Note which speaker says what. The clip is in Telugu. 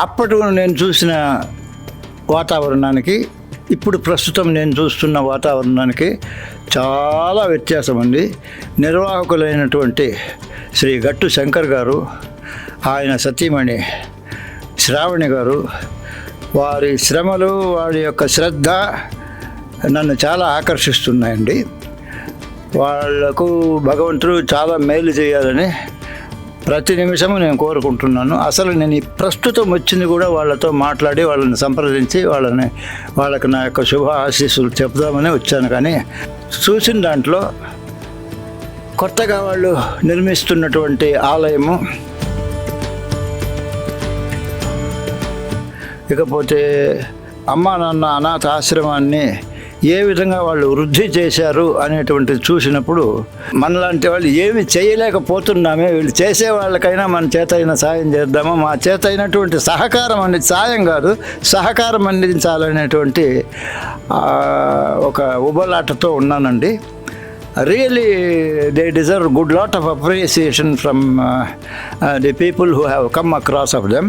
Speaker 1: అప్పటి నేను చూసిన వాతావరణానికి ఇప్పుడు ప్రస్తుతం నేను చూస్తున్న వాతావరణానికి చాలా వ్యత్యాసం ఉంది. నిర్వాహకులైనటువంటి శ్రీ గట్టు శంకర్ గారు, ఆయన సతీమణి శ్రావణి గారు, వారి శ్రమలు, వారి యొక్క శ్రద్ధ నన్ను చాలా ఆకర్షిస్తున్నాయండి. వాళ్లకు భగవంతుడు చాలా మేలు చేయాలని ప్రతి నిమిషము నేను కోరుకుంటున్నాను. అసలు నేను ఈ ప్రస్తుతం వచ్చింది కూడా వాళ్ళతో మాట్లాడి వాళ్ళని సంప్రదించి వాళ్ళకి నా యొక్క శుభ ఆశీస్సులు చెప్దామని వచ్చాను. కానీ చూసిన దాంట్లో కొత్తగా వాళ్ళు నిర్మిస్తున్నటువంటి ఆలయము, ఇకపోతే అమ్మా నాన్న అనాథ ఆశ్రమాన్ని ఏ విధంగా వాళ్ళు వృద్ధి చేశారు అనేటువంటిది చూసినప్పుడు మనలాంటి వాళ్ళు ఏమి చేయలేకపోతున్నామే, వీళ్ళు చేసే వాళ్ళకైనా మన చేత అయిన సాయం చేద్దామా, మా చేత అయినటువంటి సహకారం సాయం కాదు సహకారం అందించాలనేటువంటి ఒక ఉబలాటతో ఉన్నానండి. Really, they deserve good lot of appreciation from the people who have come across of them.